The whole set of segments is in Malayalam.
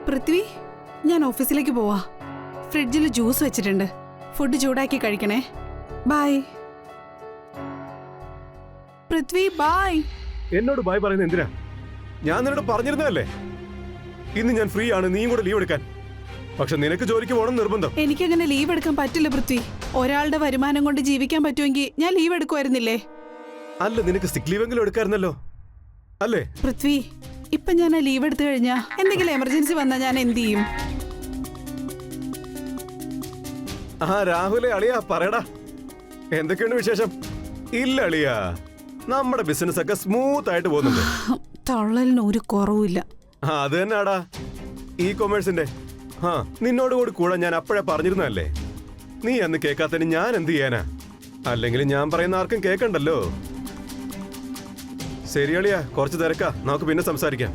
പൃഥ്വി, ഞാൻ ഓഫീസിലേക്ക് പോവാ. ഫ്രിഡ്ജിൽ ജ്യൂസ് വെച്ചിട്ടുണ്ട്. ഫുഡ് ചൂടാക്കി കഴിക്കണേ. Bye Prithvi, bye. എന്നോട് ബൈ പറയുന്നത് എന്തിനാ? ഞാൻ നിന്നോട് പറഞ്ഞിരുന്നതല്ലേ ഇന്ന് ഞാൻ ഫ്രീ ആണ്, നീയും കൂടെ ലീവ് എടുക്കാൻ. പക്ഷെ നിനക്ക് ജോലിക്ക് പോകണം നിർബന്ധം. എനിക്കങ്ങനെ ലീവ് എടുക്കാൻ പറ്റില്ല പൃഥ്വി. ഒരാളുടെ വരുമാനം കൊണ്ട് ജീവിക്കാൻ പറ്റുമെങ്കിൽ ഞാൻ ലീവ് എടുക്കുമായിരുന്നില്ലേ? അല്ല, നിനക്ക് സിക്ക് ലീവെങ്കിലും എടുക്കാറുന്നല്ലോ അല്ലേ? പൃഥ്വി, ഇപ്പൊ ഞാൻ ലീവ് എടുത്തു കഴിഞ്ഞാ എന്തെങ്കിലും എമർജൻസി വന്നാ ഞാൻ എന്ത് ചെയ്യും? രാഹുലെ, അളിയാ പറയടാ, എന്തൊക്കെയുണ്ട് വിശേഷം? ഇല്ല അളിയാ, നമ്മുടെ ബിസിനസ് ഒക്കെ സ്മൂത്ത് ആയിട്ട് പോകുന്നുണ്ട്. തള്ളലിന് ഒരു കുറവുമില്ല. അത് തന്നെയാടാ ഈ കൊമേഴ്സിന്റെ. നിന്നോട് കൂടി കൂടെ ഞാൻ അപ്പോഴേ പറഞ്ഞിരുന്നല്ലേ. നീ അന്ന് കേൾക്കാത്തതിന് ഞാൻ എന്ത് ചെയ്യാനാ? അല്ലെങ്കിൽ ഞാൻ പറയുന്ന ആർക്കും കേൾക്കണ്ടല്ലോ. ശരി അളിയാ, കുറച്ച് തിരക്കാ, നമുക്ക് പിന്നെ സംസാരിക്കാം.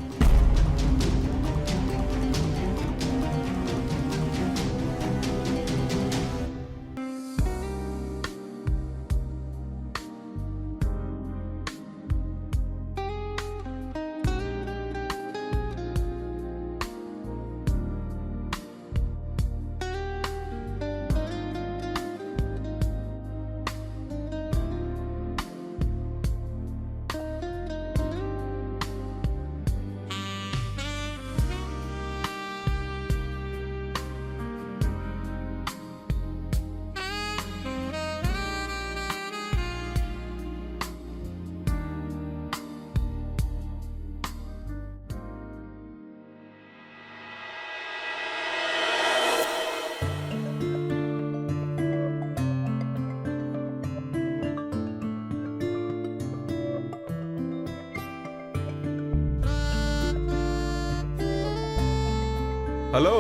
ഹലോ.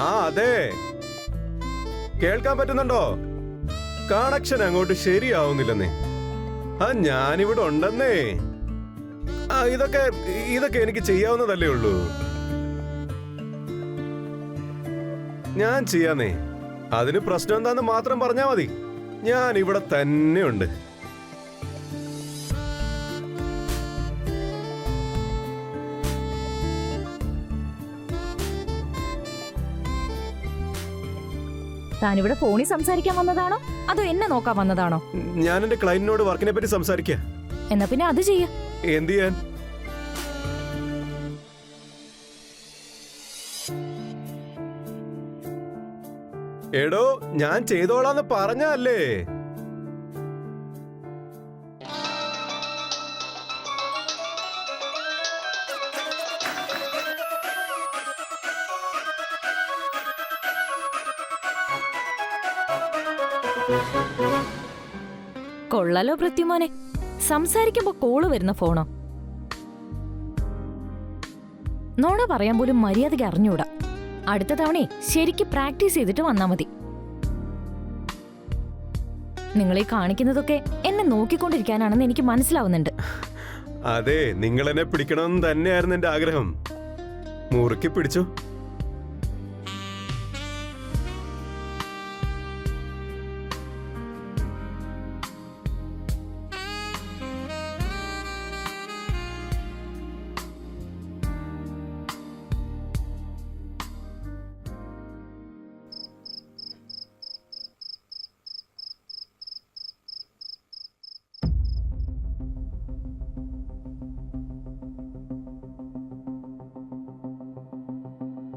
അതെ, കേൾക്കാൻ പറ്റുന്നുണ്ടോ? കണക്ഷൻ അങ്ങോട്ട് ശരിയാവുന്നില്ലെന്നേ. ഞാനിവിടെ ഉണ്ടെന്നേ. ഇതൊക്കെ എനിക്ക് ചെയ്യാവുന്നതല്ലേ ഉള്ളൂ. ഞാൻ ചെയ്യാന്നേ. അതിന് പ്രശ്നം എന്താന്ന് മാത്രം പറഞ്ഞാ മതി. ഞാൻ ഇവിടെ തന്നെ ഉണ്ട്. താനിവിടെ ഫോണിൽ സംസാരിക്കാൻ വന്നതാണോ അതോ എന്നെ നോക്കാൻ വന്നതാണോ? ഞാൻ എന്റെ ക്ലയന്റിനോട് വർക്കിനെ പറ്റി സംസാരിക്കാം. എന്നാ പിന്നെ അത് ചെയ്യാ. എന്ത് ചെയ്യാൻ? എടോ, ഞാൻ ചെയ്തോളാന്ന് പറഞ്ഞല്ലേ. കൊള്ളാലോ പൃഥ്വിമോനെ, സംസാരിക്കുമ്പോ കോള് വരുന്ന ഫോണോ? നോണ പറയാൻ പോലും മര്യാദയ്ക്ക് അറിഞ്ഞൂടാ. അടുത്ത തവണ ശരിക്ക് പ്രാക്ടീസ് ചെയ്തിട്ട് വന്നാ മതി. നിങ്ങളീ കാണിക്കുന്നതൊക്കെ എന്നെ നോക്കിക്കൊണ്ടിരിക്കാനാണെന്ന് എനിക്ക് മനസ്സിലാവുന്നുണ്ട്. അതെ, നിങ്ങൾ എന്നെ പിടിക്കണമെന്ന് തന്നെയായിരുന്നു എന്റെ ആഗ്രഹം. മുറുക്കി പിടിച്ചു.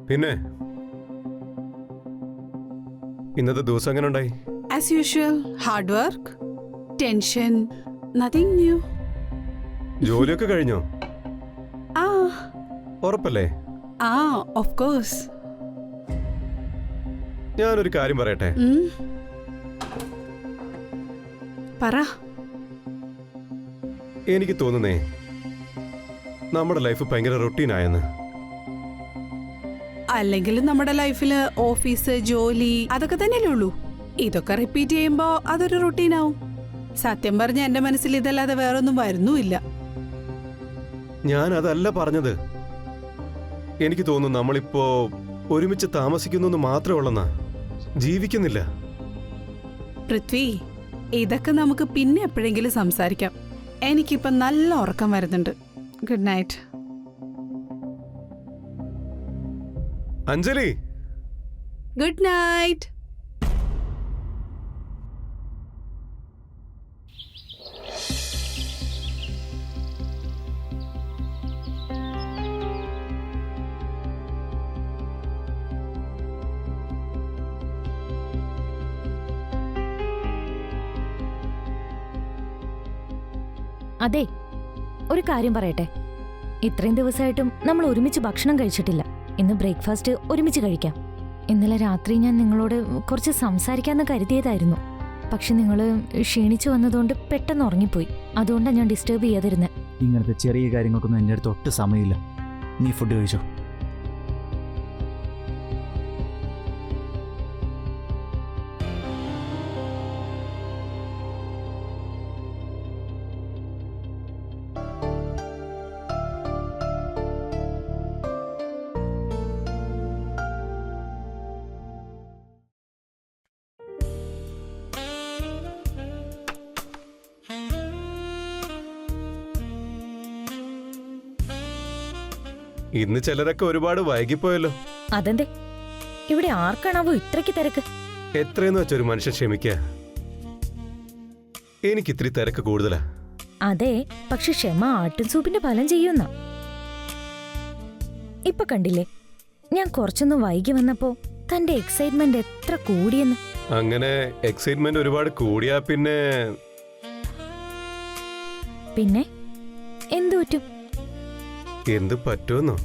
പിന്നെ ഇന്നത്തെ ദിവസം എങ്ങനെ ഉണ്ടായി? As usual, hard work, tension, nothing new. ജോലിയൊക്കെ കഴിഞ്ഞോ? ഉറപ്പല്ലേ? Of course. ഞാനൊരു കാര്യം പറയട്ടെ. പറ. എനിക്ക് തോന്നുന്നേ നമ്മുടെ ലൈഫ് ഭയങ്കര റൊട്ടീനായെന്ന്. അല്ലെങ്കിലും നമ്മുടെ ലൈഫില് ഓഫീസ്, ജോലി, അതൊക്കെ തന്നെയല്ലേ ഉള്ളൂ. ഇതൊക്കെ റിപ്പീറ്റ് ചെയ്യുമ്പോ അതൊരു റുട്ടീനാവും. സത്യം പറഞ്ഞ എന്റെ മനസ്സിൽ ഇതല്ലാതെ വേറൊന്നും വരുന്നുമില്ല. ഞാൻ അതല്ല പറഞ്ഞത്. എനിക്ക് തോന്നുന്നു നമ്മളിപ്പോ ഒരുമിച്ച് താമസിക്കുന്നു മാത്രമേ ഉള്ളെന്നാ, ജീവിക്കുന്നില്ല. പൃഥ്വി, ഇതൊക്കെ നമുക്ക് പിന്നെ എപ്പോഴെങ്കിലും സംസാരിക്കാം. എനിക്കിപ്പോ നല്ല ഉറക്കം വരുന്നുണ്ട്. Good night. Anjali. Good night. അതെ, ഒരു കാര്യം പറയട്ടെ. ഇത്രയും ദിവസമായിട്ടും നമ്മൾ ഒരുമിച്ച് ഭക്ഷണം കഴിച്ചിട്ടില്ല. ഇന്ന് ബ്രേക്ക്ഫാസ്റ്റ് ഒരുമിച്ച് കഴിക്കാം. ഇന്നലെ രാത്രി ഞാൻ നിങ്ങളോട് കുറച്ച് സംസാരിക്കാമെന്ന് കരുതിയതായിരുന്നു. പക്ഷെ നിങ്ങൾ ക്ഷീണിച്ചു വന്നതുകൊണ്ട് പെട്ടെന്ന് ഉറങ്ങിപ്പോയി. അതുകൊണ്ടാണ് ഞാൻ ഡിസ്റ്റർബ് ചെയ്യാതിരുന്നത്. ഇങ്ങനത്തെ ചെറിയ കാര്യങ്ങൾക്കൊന്നും എൻ്റെ അടുത്ത് ഒട്ടും സമയമില്ല. നീ ഫുഡ് കഴിച്ചോ. ഇന്ന് ചിലരൊക്കെ ഒരുപാട് വൈകിപ്പോയല്ലോ. അതെന്തേ? ഇവിടെ ആർക്കാണാവോ ഇത്രയ്ക്ക് തിരക്ക്? എത്രയെന്ന് വെച്ചൊരു മനുഷ്യൻ ക്ഷമിക്കുക. എനിക്ക് ഇത്തിരി തിരക്ക് കൂടുതലാ. അതെ, പക്ഷെ ക്ഷമ ആട്ടും സൂപ്പിന്റെ ഫലം ചെയ്യുന്ന. ഇപ്പൊ കണ്ടില്ലേ, ഞാൻ കുറച്ചൊന്ന് വൈകി വന്നപ്പോ തന്റെ എക്സൈറ്റ്മെന്റ് എത്ര കൂടിയെന്ന്. അങ്ങനെ എക്സൈറ്റ്മെന്റ് ഒരുപാട് കൂടിയാ പിന്നെ പിന്നെ എന്തു പറ്റും? എന്ത് പറ്റുമെന്നോ?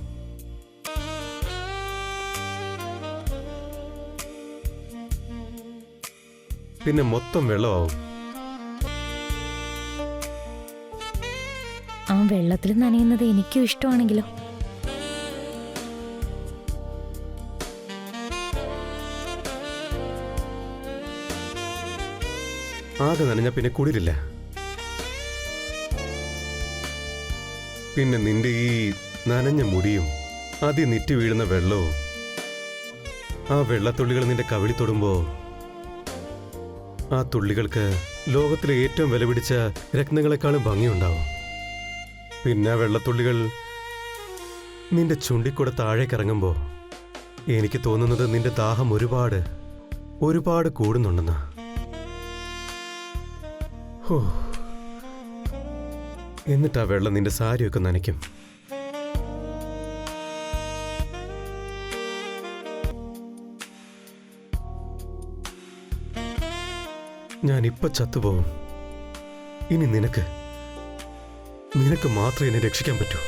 പിന്നെ മൊത്തം വെള്ളമാവും. ആ വെള്ളത്തിൽ നനയുന്നത് എനിക്കും ഇഷ്ടമാണെങ്കിലോ? ആകെ നനഞ്ഞ പിന്നെ കുളിരില്ല. പിന്നെ നിന്റെ ഈ നനഞ്ഞ മുടിയും നിറ്റി വീഴുന്ന വെള്ളവും ആ വെള്ളത്തുള്ളികൾ നിന്റെ കവിളി തൊടുമ്പോ ആ തുള്ളികൾക്ക് ലോകത്തിലെ ഏറ്റവും വില പിടിച്ച രത്നങ്ങളെക്കാളും ഭംഗിയുണ്ടാവും. പിന്നെ ആ വെള്ളത്തുള്ളികൾ നിന്റെ ചുണ്ടിക്കൂടെ താഴേക്കിറങ്ങുമ്പോ എനിക്ക് തോന്നുന്നത് നിന്റെ ദാഹം ഒരുപാട് ഒരുപാട് കൂടുന്നുണ്ടെന്നാ. ഹോ, എന്നിട്ട് ആ വെള്ളം നിന്റെ സാരിയൊക്കെ നനയ്ക്കും. ഞാനിപ്പൊ ചത്തുപോകും. ഇനി നിനക്ക് മാത്രമേ എന്നെ രക്ഷിക്കാൻ പറ്റൂ.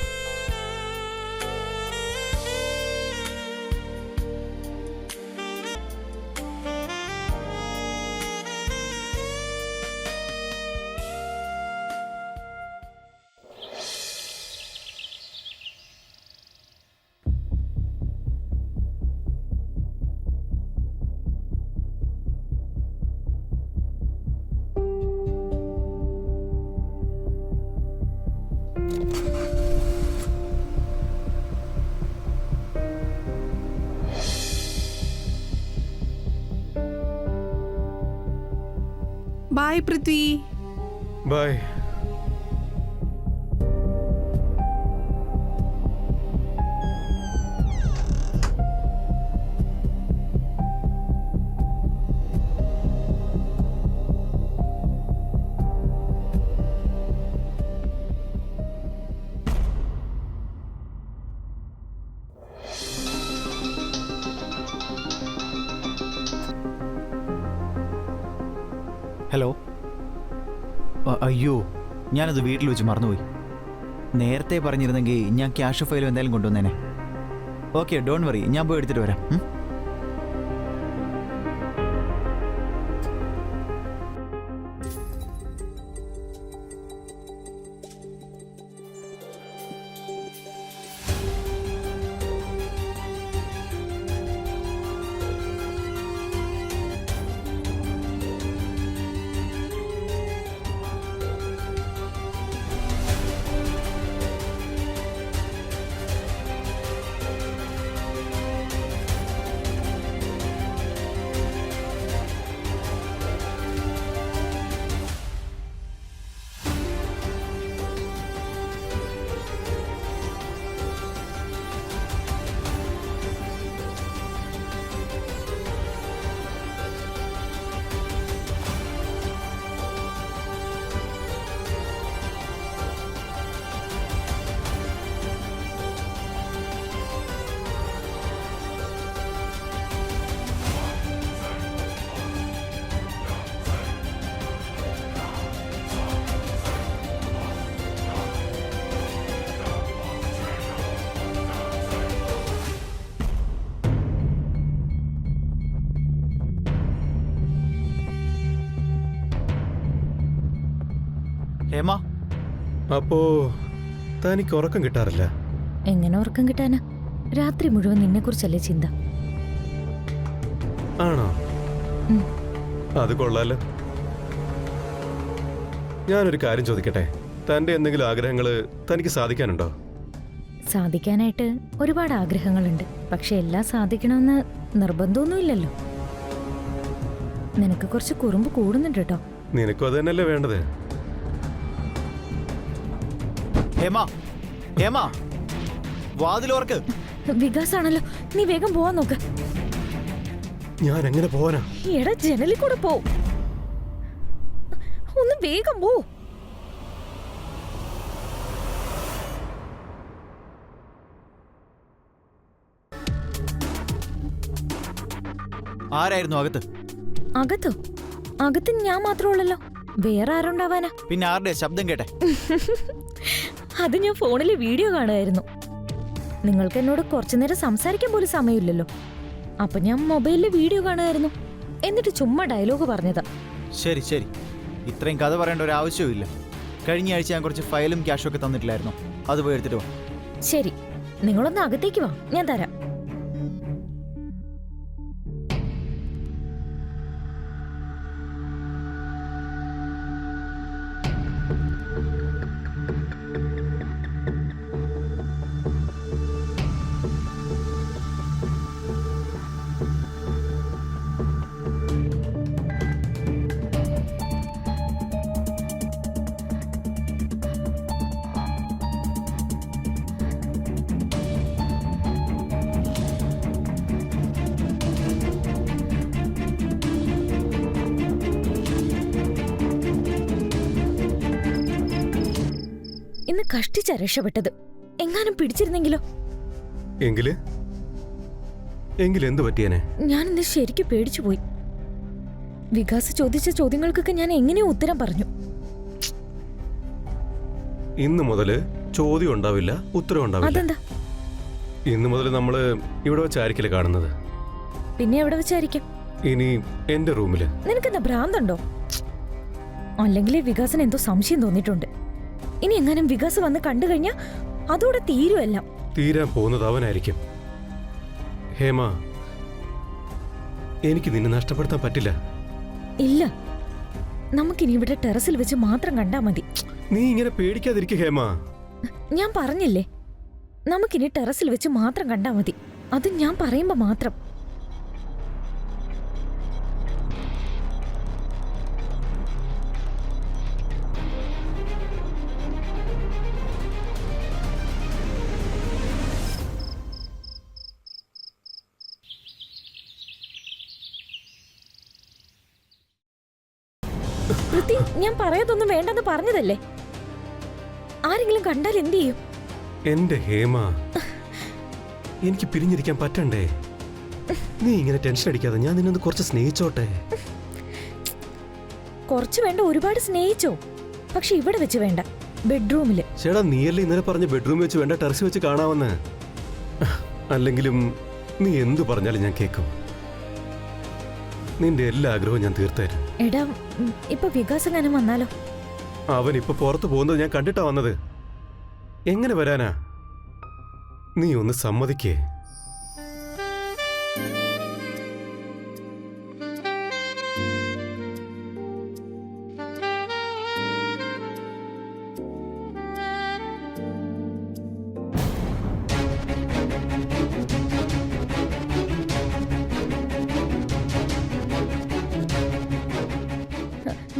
ബായ് പൃഥ്വി. ബൈ. ഹലോ. അയ്യോ, ഞാനത് വീട്ടിൽ വെച്ച് മറന്നുപോയി. നേരത്തെ പറഞ്ഞിരുന്നെങ്കിൽ ഞാൻ ക്യാഷ് ഫയലും എന്തായാലും കൊണ്ടുവന്നേനെ. ഓക്കെ, ഡോണ്ട് വറി, ഞാൻ പോയി എടുത്തിട്ട് വരാം. ഹേമ, അപ്പോ തനിക്ക് ഉറക്കം കിട്ടാറില്ല? എങ്ങനെ ഉറക്കം കിട്ടാനാ? രാത്രി മുഴുവൻ നിന്നെക്കുറിച്ചല്ലേ ചിന്ത. ആണോ? ഉം. അത് കൊള്ളാലോ. ഞാനൊരു കാര്യം ചോദിക്കട്ടെ, തന്റെ എന്തെങ്കിലും ആഗ്രഹങ്ങള് തനിക്ക് സാധിക്കാനുണ്ടോ? സാധിക്കാനായിട്ട് ഒരുപാട് ആഗ്രഹങ്ങളുണ്ട്. പക്ഷെ എല്ലാം സാധിക്കണമെന്ന് നിർബന്ധമൊന്നുമില്ലല്ലോ. നിനക്ക് കുറച്ച് കുറുമ്പ് കൂടുന്നുണ്ട് കേട്ടോ. നിനക്കും അത് തന്നെയല്ലേ വേണ്ടത്? ഹേമ, ഹേമ, വാതിലോർക്ക്. വികാസ് ആണല്ലോ, നീ വേഗം പോവാൻ നോക്ക്. ഞാൻ എങ്ങനെ പോവാനാ? എടാ, ജനലിൽ കൂടെ പോ. ഒന്ന് വേഗം പോ. ആരായിരുന്നു അകത്ത്? അകത്തോ? അകത്ത് ഞാൻ മാത്രമുള്ളല്ലോ, വേറെ ആരുണ്ടാവാനാ? പിന്നെ ആരുടെ ശബ്ദം കേട്ടെ? അത് ഞാൻ ഫോണിൽ വീഡിയോ കാണുമായിരുന്നു. നിങ്ങൾക്ക് എന്നോട് കുറച്ചു നേരം സംസാരിക്കാൻ പോലും സമയമില്ലല്ലോ. അപ്പൊ ഞാൻ മൊബൈലിൽ വീഡിയോ കാണുമായിരുന്നു. എന്നിട്ട് ചുമ്മാ ഡയലോഗ് പറഞ്ഞതാ. ശരി ശരി, ഇത്രയും കഥ പറയേണ്ട ഒരു ആവശ്യവുമില്ല. കഴിഞ്ഞ ആഴ്ച ഞാൻ കുറച്ച് ഫയലും ക്യാഷും ഒക്കെ തന്നിട്ടില്ലായിരുന്നു, അത് പോയി എടുത്തിട്ട് വാ. ശരി, നിങ്ങളൊന്ന് അകത്തേക്ക് വാ, ഞാൻ തരാം. ഇന്ന് കഷ്ടിച്ച രക്ഷപ്പെട്ടത്. എങ്ങാനും പിടിച്ചിരുന്നെങ്കിലോ? എന്ത് പറ്റിയനെ? ഞാനിന്ന് ശരിക്കും പേടിച്ചു പോയി. വികാസ് ചോദിച്ച ചോദ്യങ്ങൾക്കൊക്കെ ഞാൻ എങ്ങനെയോ ഉത്തരം പറഞ്ഞു. ഇന്ന് മുതല് ചോദ്യം ഉണ്ടാവില്ല, ഉത്തരം ഉണ്ടാവില്ല. അതെന്താ? ഇന്ന് മുതൽ നമ്മള് ഇവിടെ വെച്ചായിരിക്കില്ല കാണുന്നത്. പിന്നെ എവിടെ വെച്ചായിരിക്കും? ഇനി എന്റെ റൂമില്. നിനക്കെന്താ ഭ്രാന്തുണ്ടോ? അല്ലെങ്കിൽ വികാസിന് എന്തോ സംശയം തോന്നിയിട്ടുണ്ട്. ഇനി എങ്ങാനും വികാസ് വന്ന് കണ്ടു കഴിഞ്ഞാൽ അതോടെ തീരുമെല്ലാം. തീരാൻ പോകുന്നത് അവനായിരിക്കും. ഹേമ, എനിക്ക് നിന്നെ നഷ്ടപ്പെടുത്താൻ പറ്റില്ല. ഇല്ല, നമുക്കിനി ഇവിടെ ടെറസിൽ വെച്ച് മാത്രം കണ്ടാ മതി. നീ ഇങ്ങനെ പേടിക്കാതിരിക്കുക ഹേമ. ഞാൻ പറഞ്ഞില്ലേ, നമുക്കിനി ടെറസിൽ വെച്ച് മാത്രം കണ്ടാ മതി. അത് ഞാൻ പറയുമ്പോ മാത്രം. പൃഥ്വി, ഞാൻ പറയാതൊന്നും വേണ്ടെന്ന് പറഞ്ഞതല്ലേ. ആരെങ്കിലും കണ്ടാൽ എന്ത് ചെയ്യും? എന്റെ ഹേമ, എനിക്ക് പിരിഞ്ഞിരിക്കാൻ പറ്റണ്ടേ? നീ ഇങ്ങനെ ടെൻഷൻ അടിക്കാതെ ഞാൻ നിന്നൊന്ന് കുറച്ച് സ്നേഹിച്ചോട്ടെ. കുറച്ച് വേണ്ട, ഒരുപാട് സ്നേഹിച്ചോ. പക്ഷെ ഇവിടെ വെച്ച് വേണ്ട, ബെഡ്റൂമില്. ചേട്ടാ, നീയല്ലേ ഇന്നലെ പറഞ്ഞ ബെഡ്റൂമിൽ വെച്ച് വേണ്ട, ടെറസ് വെച്ച് കാണാമെന്ന്. അല്ലെങ്കിലും നീ എന്തു പറഞ്ഞാലും ഞാൻ കേൾക്കും. നിന്റെ എല്ലാ ആഗ്രഹവും ഞാൻ തീർത്തരും. എടാ, ഇപ്പൊ വികാസം എങ്ങനെ വന്നാലോ? അവൻ ഇപ്പൊ പുറത്തു പോകുന്നത് ഞാൻ കണ്ടിട്ടാ വന്നത്. എങ്ങനെ വരാനാ? നീ ഒന്ന് സമ്മതിക്കേ.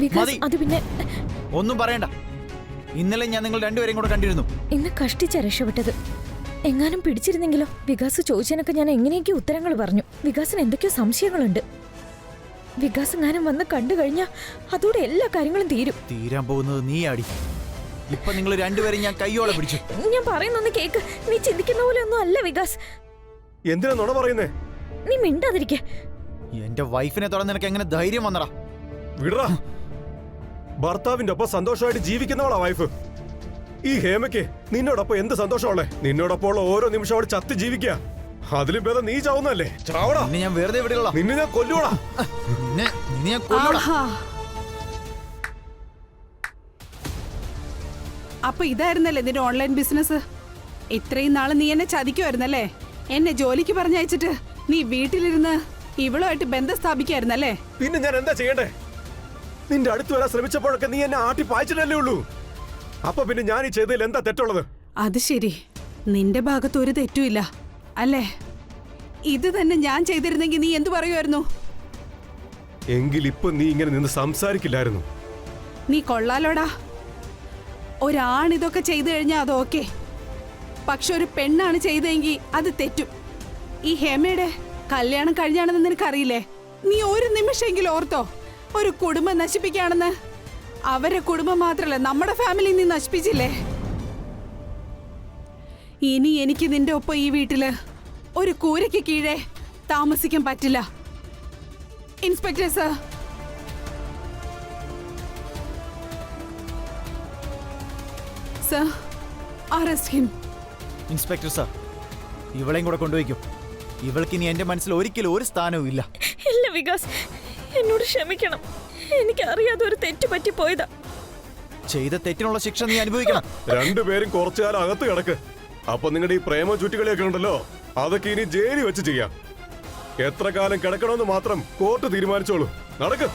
വികാസ്, അത് പിന്നെ ഒന്നും പറയണ്ട. ഇന്നലെ ഞാൻ നിങ്ങൾ രണ്ടുപേരെയും കൂടെ കണ്ടിരുന്നു. ഇന്ന് കഷ്ടിച്ച രക്ഷപ്പെട്ടത്. എങ്ങാനും പിടിച്ചിരുന്നെങ്കിലോ? വികാസ് ചോദിച്ചതിനൊക്കെ ഞാൻ എങ്ങനെയൊക്കെ ഉത്തരങ്ങൾ പറഞ്ഞു. വികാസിന് എന്തൊക്കെയോ സംശയങ്ങളുണ്ട്. വികാസ് എങ്ങാനും വന്ന് കണ്ടു കഴിഞ്ഞാൽ അതോടെ എല്ലാ കാര്യങ്ങളും തീരും. തീരാൻ പോകുന്നത് നീ ആടി. ഇപ്പൊ നിങ്ങൾ രണ്ടുപേരും ഞാൻ കയ്യോടെ പിടിച്ചു. ഞാൻ പറയുന്നൊന്ന് കേക്ക്. നീ ചിന്തിക്കുന്ന പോലെ ഒന്നും അല്ല വികാസ്. എന്തിനാ നുണ പറയുന്നേ? നീ മിണ്ടാതിരിക്കെ. എന്റെ വൈഫിനെ തുറന്ന് നിനക്ക് എങ്ങനെ ധൈര്യം വന്നടാ? വിടറാ. ഭർത്താവിന്റെ ഒപ്പം സന്തോഷമായിട്ട് ജീവിക്കുന്നവളാ വൈഫ്. ഈ ഹേമയ്ക്ക് നിന്നോടൊപ്പം എന്ത് സന്തോഷമുള്ളേ? നിന്നോടൊപ്പം ഉള്ള ഓരോ നിമിഷം അവിടെ ചത്ത് ജീവിക്കുക. അതിലും ഭേദം നീ ചാവുന്നല്ലേ? ചാവടാ. നിന്നെ ഞാൻ വെറുതെ വിടുകളാ. നിന്നെ ഞാൻ കൊല്ലുവാടാ. നിന്നെ ഞാൻ കൊല്ലുടാ. അപ്പൊ ഇതായിരുന്നല്ലേ നിന്റെ ഓൺലൈൻ ബിസിനസ്? ഇത്രയും നാള് നീ എന്നെ ചതിക്കുമായിരുന്നല്ലേ? എന്നെ ജോലിക്ക് പറഞ്ഞയച്ചിട്ട് നീ വീട്ടിലിരുന്ന് ഇവളുമായിട്ട് ബന്ധം സ്ഥാപിക്കായിരുന്നല്ലേ? പിന്നെ ഞാൻ എന്താ ചെയ്യണ്ടേ? നിന്റെ അടുത്ത് വരാൻ ശ്രമിച്ചപ്പോഴൊക്കെ നീ എന്നെ ആട്ടി പായിച്ചിട്ടല്ലേ ഉള്ളൂ. അപ്പൊ പിന്നെ ഞാൻ ഈ ചെയ്തതിൽ എന്താ തെറ്റുള്ളത്? അത് ശരി, നിന്റെ ഭാഗത്ത് ഒരു തെറ്റുമില്ല അല്ലേ? ഇത് തന്നെ ഞാൻ ചെയ്തിരുന്നെങ്കിൽ നീ എന്തു പറയുമായിരുന്നു? എങ്കിൽ ഇപ്പൊ നീ ഇങ്ങനെ നിന്ന് സംസാരിക്കില്ലായിരുന്നു. നീ കൊള്ളാലോടാ. ഒരാൺ ഇതൊക്കെ ചെയ്തു കഴിഞ്ഞാൽ അത് ഓക്കെ, പക്ഷെ ഒരു പെണ്ണാണ് ചെയ്തെങ്കിൽ അത് തെറ്റും. ഈ ഹേമയുടെ കല്യാണം കഴിഞ്ഞാണെന്ന് നിനക്കറിയില്ലേ? നീ ഒരു നിമിഷമെങ്കിലും ഓർത്തോ ഒരു കുടുംബം നശിപ്പിക്കുകയാണെന്ന്? അവരുടെ കുടുംബം മാത്രല്ല, നമ്മുടെ ഫാമിലി നീ നശിപ്പിച്ചില്ലേ? ഇനി എനിക്ക് നിന്റെ ഒപ്പം ഈ വീട്ടില് ഒരു കൂരയ്ക്ക് കീഴെ താമസിക്കാൻ പറ്റില്ല. Inspector sir, sir, arrest him. Inspector sir, ഇവളെയും കൂടെ കൊണ്ടുപോയിക്കും. ഇവൾക്ക് ഇനി എന്റെ മനസ്സിൽ ഒരിക്കലും ഒരു സ്ഥാനവും ഇല്ല. ഇല്ല വികാസ്, എന്നോട് ക്ഷമിക്കണം. എനിക്കറിയാതെ ഒരു തെറ്റ് പറ്റിപ്പോയതാ. ചെയ്ത തെറ്റിനുള്ള ശിക്ഷ നീ അനുഭവിക്കണം. രണ്ടുപേരും കുറച്ചു കാലം അകത്ത് കിടക്ക്. അപ്പൊ നിങ്ങളുടെ ഈ പ്രേമ ചുറ്റികളിയൊക്കെ ഉണ്ടല്ലോ, അതൊക്കെ ഇനി ജയിലിൽ വെച്ച് ചെയ്യാം. എത്ര കാലം കിടക്കണമെന്ന് മാത്രം കോർട്ട് തീരുമാനിച്ചോളൂ. നടക്ക്.